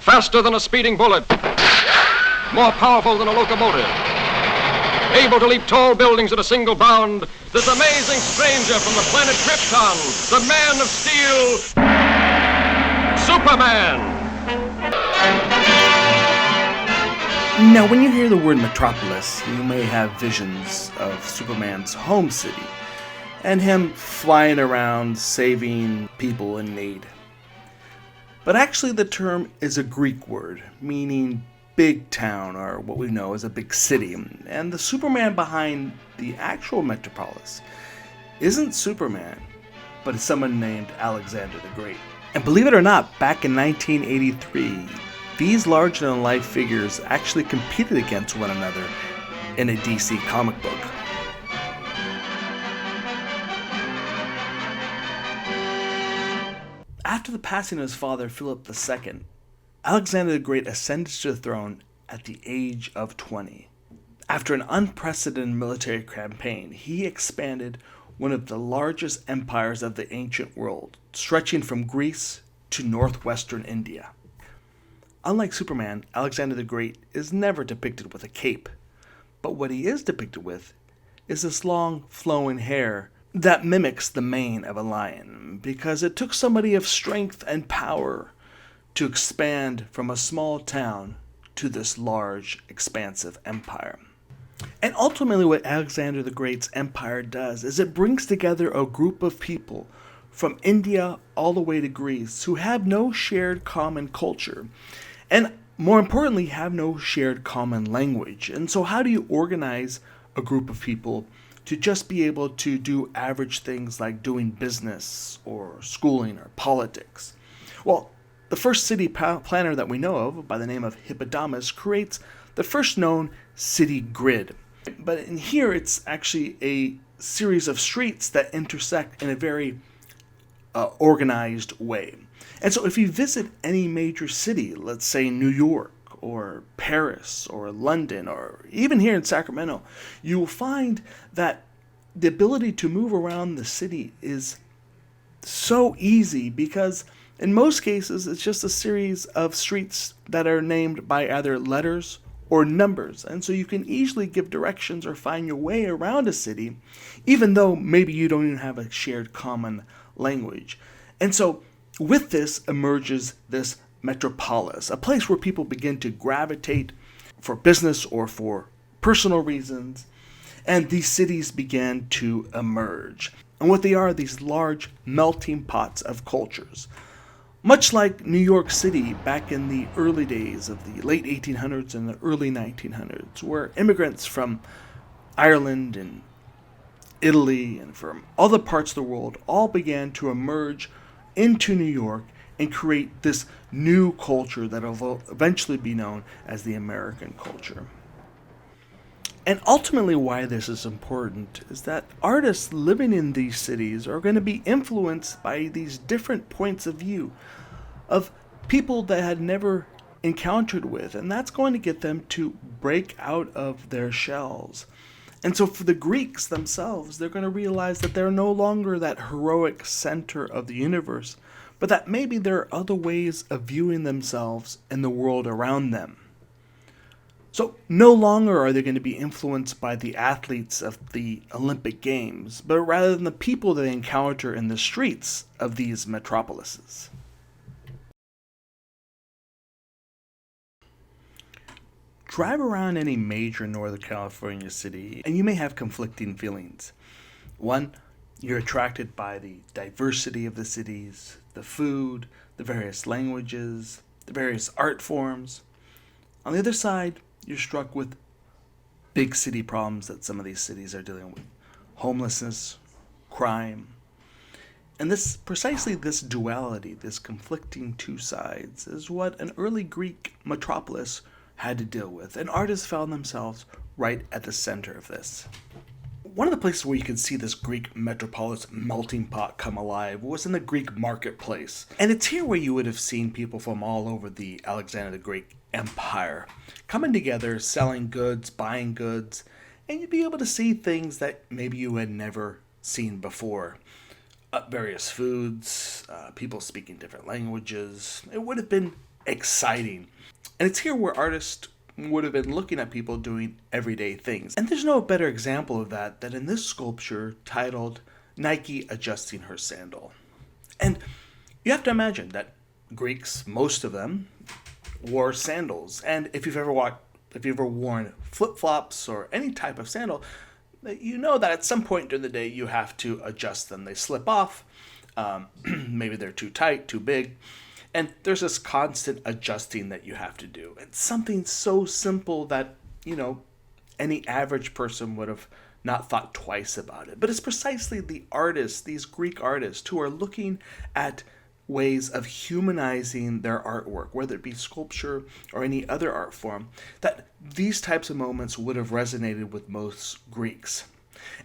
faster than a speeding bullet, more powerful than a locomotive, able to leap tall buildings at a single bound, this amazing stranger from the planet Krypton, the Man of Steel, Superman. Now, when you hear the word Metropolis, you may have visions of Superman's home city and him flying around saving people in need. But actually the term is a Greek word meaning big town, or what we know as a big city, and the Superman behind the actual Metropolis isn't Superman, but it's someone named Alexander the Great. And believe it or not, back in 1983, these larger-than-life figures actually competed against one another in a DC comic book. After the passing of his father, Philip II, Alexander the Great ascended to the throne at the age of 20. After an unprecedented military campaign, he expanded one of the largest empires of the ancient world, stretching from Greece to northwestern India. Unlike Superman, Alexander the Great is never depicted with a cape, but what he is depicted with is this long, flowing hair that mimics the mane of a lion, because it took somebody of strength and power to expand from a small town to this large, expansive empire. And ultimately what Alexander the Great's empire does is it brings together a group of people from India all the way to Greece who have no shared common culture, and more importantly, have no shared common language. And so how do you organize a group of people to just be able to do average things like doing business or schooling or politics? Well, the first city planner that we know of, by the name of Hippodamus, creates the first known city grid. But in here, it's actually a series of streets that intersect in a very organized way. And so if you visit any major city, let's say New York or Paris or London or even here in Sacramento, you will find that the ability to move around the city is so easy because in most cases it's just a series of streets that are named by either letters or numbers. And so you can easily give directions or find your way around a city, even though maybe you don't even have a shared common language. And so with this emerges this Metropolis, a place where people begin to gravitate for business or for personal reasons, and these cities began to emerge. And what they are these large melting pots of cultures. Much like New York City back in the early days of the late 1800s and the early 1900s, where immigrants from Ireland and Italy and from other parts of the world all began to emerge into New York and create this new culture that will eventually be known as the American culture. And ultimately why this is important is that artists living in these cities are going to be influenced by these different points of view of people that had never encountered with, and that's going to get them to break out of their shells. And so for the Greeks themselves, they're going to realize that they're no longer that heroic center of the universe, but that maybe there are other ways of viewing themselves and the world around them. So no longer are they going to be influenced by the athletes of the Olympic Games, but rather than the people they encounter in the streets of these metropolises. Drive around any major Northern California city, and you may have conflicting feelings. One, you're attracted by the diversity of the cities, the food, the various languages, the various art forms. On the other side, you're struck with big city problems that some of these cities are dealing with. Homelessness, crime. And precisely this duality, this conflicting two sides, is what an early Greek metropolis had to deal with, and artists found themselves right at the center of this. One of the places where you could see this Greek metropolis melting pot come alive was in the Greek marketplace. And it's here where you would have seen people from all over the Alexander the Great Empire coming together, selling goods, buying goods, and you'd be able to see things that maybe you had never seen before. Various foods, people speaking different languages. It would have been exciting. And it's here where artists would have been looking at people doing everyday things. And there's no better example of that than in this sculpture titled Nike Adjusting Her Sandal. And you have to imagine that Greeks, most of them, wore sandals. And if you've ever worn flip-flops or any type of sandal, you know that at some point during the day you have to adjust them. They slip off. Maybe they're too tight, too big. And there's this constant adjusting that you have to do. It's something so simple that, any average person would have not thought twice about it. But it's precisely the artists, these Greek artists, who are looking at ways of humanizing their artwork, whether it be sculpture or any other art form, that these types of moments would have resonated with most Greeks.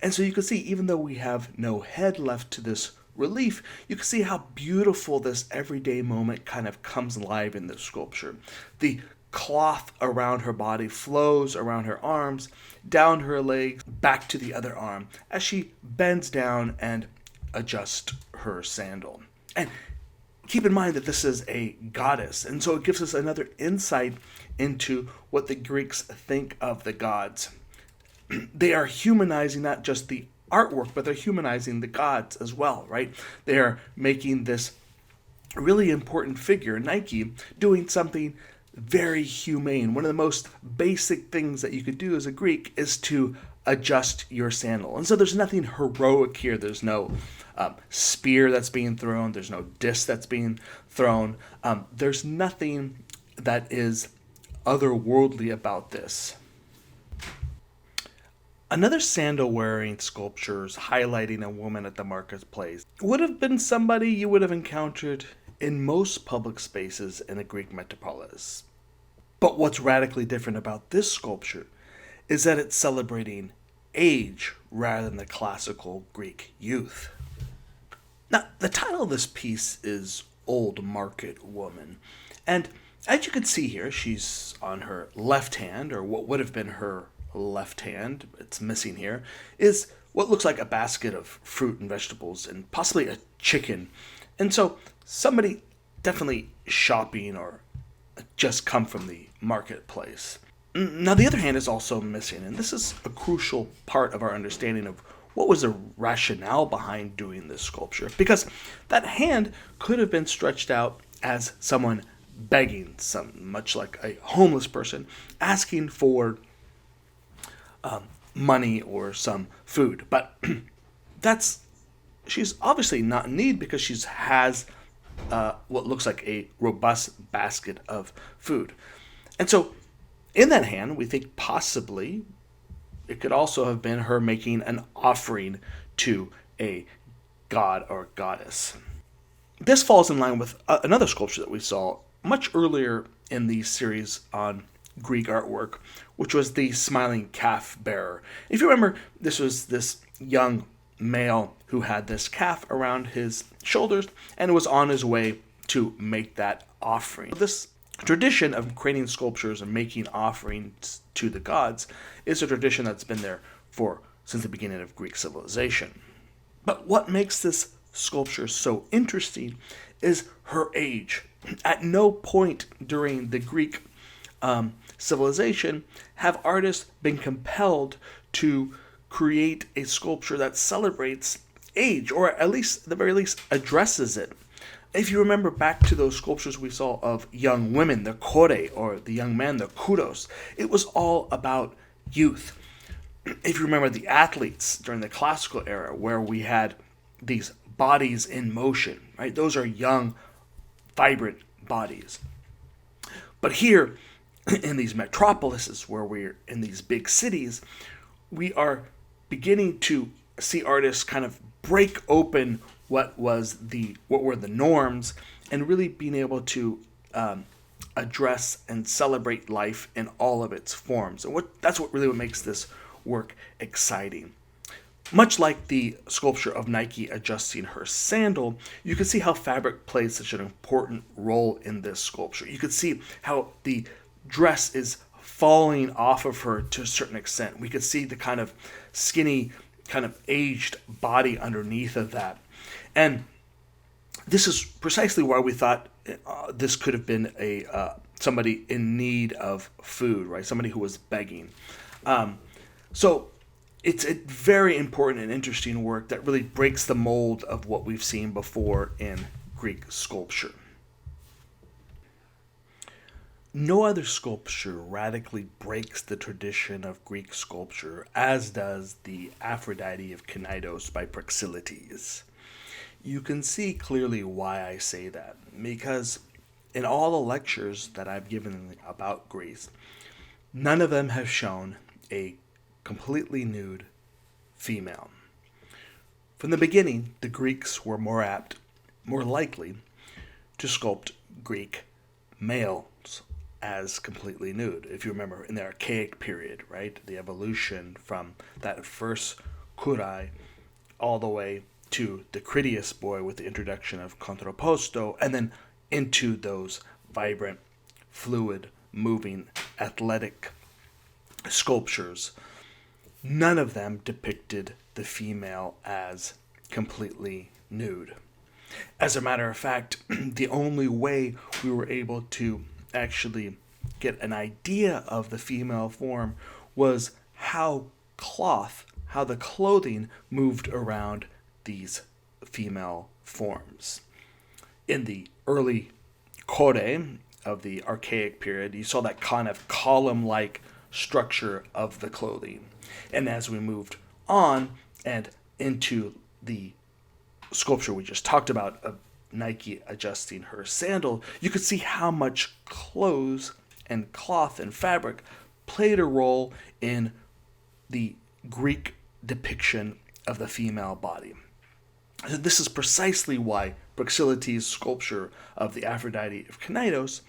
And so you can see, even though we have no head left to this relief, you can see how beautiful this everyday moment kind of comes alive in this sculpture. The cloth around her body flows around her arms, down her legs, back to the other arm, as she bends down and adjusts her sandal. And keep in mind that this is a goddess, and so it gives us another insight into what the Greeks think of the gods. They are humanizing not just the artwork, but they're humanizing the gods as well, right? They are making this really important figure, Nike, doing something very humane. One of the most basic things that you could do as a Greek is to adjust your sandal. And so there's nothing heroic here. There's no spear that's being thrown. There's no disc that's being thrown. There's nothing that is otherworldly about this. Another sandal-wearing sculptures highlighting a woman at the marketplace would have been somebody you would have encountered in most public spaces in a Greek metropolis. But what's radically different about this sculpture is that it's celebrating age rather than the classical Greek youth. Now, the title of this piece is Old Market Woman. And as you can see here, she's on her left hand, or what would have been her left hand, it's missing here, is what looks like a basket of fruit and vegetables and possibly a chicken. And so somebody definitely shopping or just come from the marketplace. Now the other hand is also missing, and this is a crucial part of our understanding of what was the rationale behind doing this sculpture, because that hand could have been stretched out as someone begging, much like a homeless person asking for money or some food. But she's obviously not in need because she has what looks like a robust basket of food. And so in that hand, we think possibly it could also have been her making an offering to a god or goddess. This falls in line with another sculpture that we saw much earlier in the series on Greek artwork, which was the smiling calf bearer. If you remember, this was this young male who had this calf around his shoulders and was on his way to make that offering. This tradition of creating sculptures and making offerings to the gods is a tradition that's been there since the beginning of Greek civilization. But what makes this sculpture so interesting is her age. At no point during the Greek civilization have artists been compelled to create a sculpture that celebrates age, or at the very least addresses it. If you remember back to those sculptures we saw of young women, the kore, or the young man, the kudos, it was all about youth. If you remember the athletes during the classical era, where we had these bodies in motion, right? Those are young, vibrant bodies. But here, in these metropolises, where we're in these big cities, we are beginning to see artists kind of break open what were the norms, and really being able to address and celebrate life in all of its forms. And that's what makes this work exciting. Much like the sculpture of Nike adjusting her sandal, you can see how fabric plays such an important role in this sculpture. You can see how the dress is falling off of her to a certain extent. We could see the kind of skinny, kind of aged body underneath of that. And This is precisely why we thought this could have been somebody in need of food, right? Somebody who was begging. So it's a very important and interesting work that really breaks the mold of what we've seen before in Greek sculpture. No other sculpture radically breaks the tradition of Greek sculpture as does the Aphrodite of Knidos by Praxiteles. You can see clearly why I say that, because in all the lectures that I've given about Greece, none of them have shown a completely nude female. From the beginning, the Greeks were more likely to sculpt Greek males as completely nude. If you remember, in the Archaic period, right? The evolution from that first Kurai all the way to the Critias boy with the introduction of Contrapposto, and then into those vibrant, fluid, moving, athletic sculptures. None of them depicted the female as completely nude. As a matter of fact, the only way we were able to actually get an idea of the female form was how the clothing moved around these female forms. In the early Kore of the Archaic period, you saw that kind of column-like structure of the clothing. And as we moved on and into the sculpture we just talked about of Nike adjusting her sandal, you could see how much clothes and cloth and fabric played a role in the Greek depiction of the female body. This is precisely why Praxiteles' sculpture of the Aphrodite of Knidos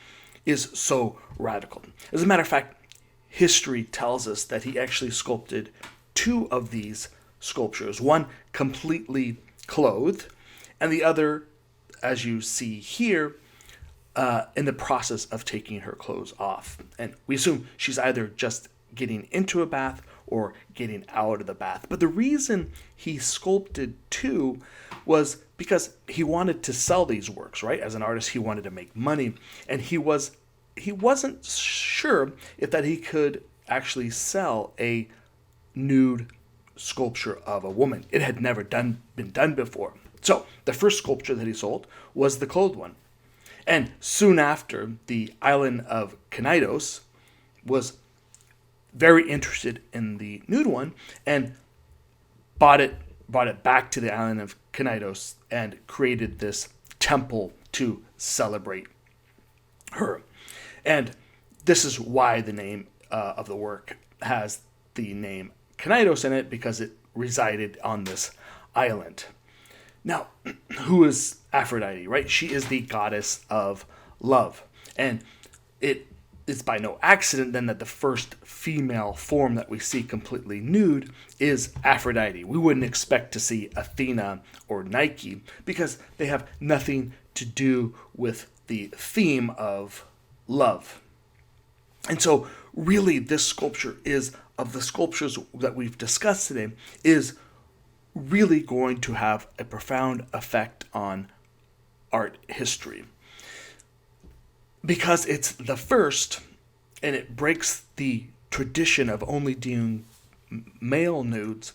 is so radical. As a matter of fact, history tells us that he actually sculpted two of these sculptures, one completely clothed, and the other, as you see here, in the process of taking her clothes off. And we assume she's either just getting into a bath or getting out of the bath. But the reason he sculpted two was because he wanted to sell these works, right? As an artist, he wanted to make money, and he wasn't sure if that he could actually sell a nude sculpture of a woman. It had never been done before. So the first sculpture that he sold was the clothed one. And soon after, the island of Knidos was very interested in the nude one and brought it back to the island of Knidos and created this temple to celebrate her. And this is why the name of the work has the name Knidos in it, because it resided on this island. Now, who is Aphrodite, right? She is the goddess of love. And it's by no accident then that the first female form that we see completely nude is Aphrodite. We wouldn't expect to see Athena or Nike because they have nothing to do with the theme of love. And so really this sculpture is, of the sculptures that we've discussed today, is really going to have a profound effect on art history. Because it's the first, and it breaks the tradition of only doing male nudes,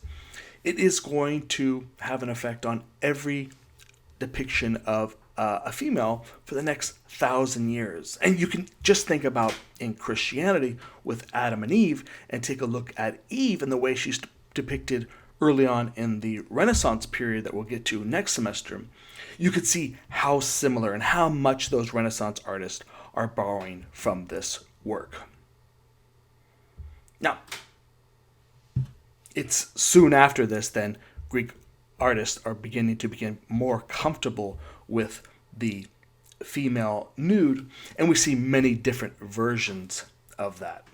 it is going to have an effect on every depiction of a female for the next 1,000 years. And you can just think about in Christianity with Adam and Eve, and take a look at Eve and the way she's depicted early on in the Renaissance period that we'll get to next semester. You could see how similar and how much those Renaissance artists are borrowing from this work. Now, it's soon after this then Greek artists are beginning to become more comfortable with the female nude, and we see many different versions of that.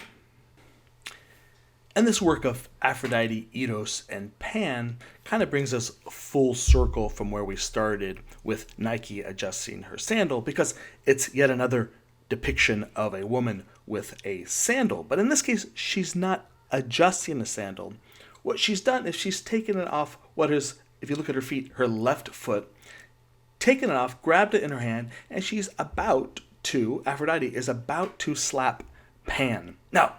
And this work of Aphrodite, Eros, and Pan kind of brings us full circle from where we started with Nike adjusting her sandal, because it's yet another depiction of a woman with a sandal. But in this case, she's not adjusting a sandal. What she's done is she's taken it off what is, if you look at her feet, her left foot, taken it off, grabbed it in her hand, and Aphrodite is about to slap Pan. Now,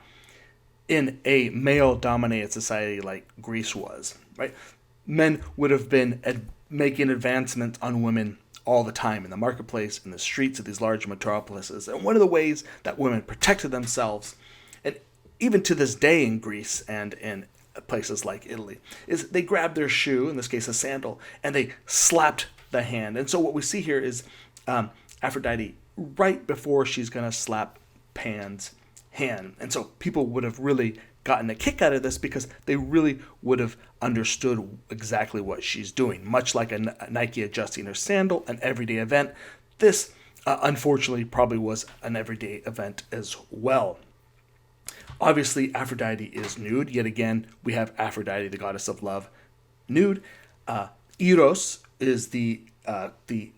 in a male-dominated society like Greece was, right, men would have been making advancements on women all the time in the marketplace, in the streets of these large metropolises. And one of the ways that women protected themselves, and even to this day in Greece and in places like Italy, is they grabbed their shoe, in this case a sandal, and they slapped the hand. And so what we see here is Aphrodite right before she's going to slap Pan's hand. And so people would have really gotten a kick out of this because they really would have understood exactly what she's doing. Much like a Nike adjusting her sandal, an everyday event, this unfortunately probably was an everyday event as well. Obviously, Aphrodite is nude. Yet again, we have Aphrodite, the goddess of love, nude. Eros is the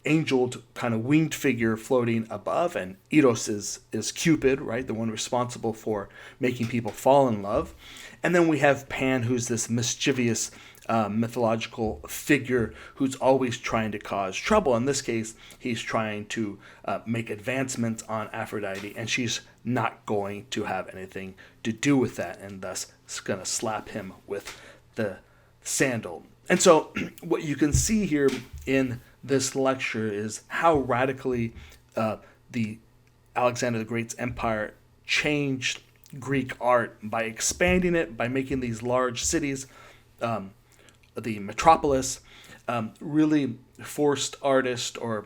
angeled kind of winged figure floating above, and Eros is Cupid, right, the one responsible for making people fall in love. And then we have Pan, who's this mischievous mythological figure who's always trying to cause trouble. In this case, he's trying to make advancements on Aphrodite, and she's not going to have anything to do with that, and thus is going to slap him with the sandal. And so what you can see here in this lecture is how radically the Alexander the Great's empire changed Greek art by expanding it, by making these large cities, the Metropolis, really forced artists or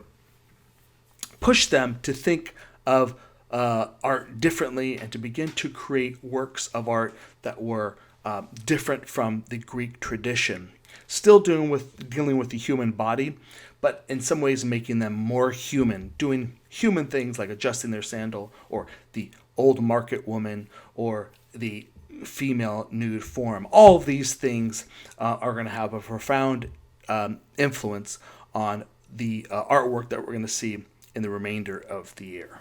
pushed them to think of art differently and to begin to create works of art that were different from the Greek tradition. Still dealing with the human body, but in some ways making them more human, doing human things like adjusting their sandal, or the old market woman, or the female nude form. All of these things are going to have a profound influence on the artwork that we're going to see in the remainder of the year.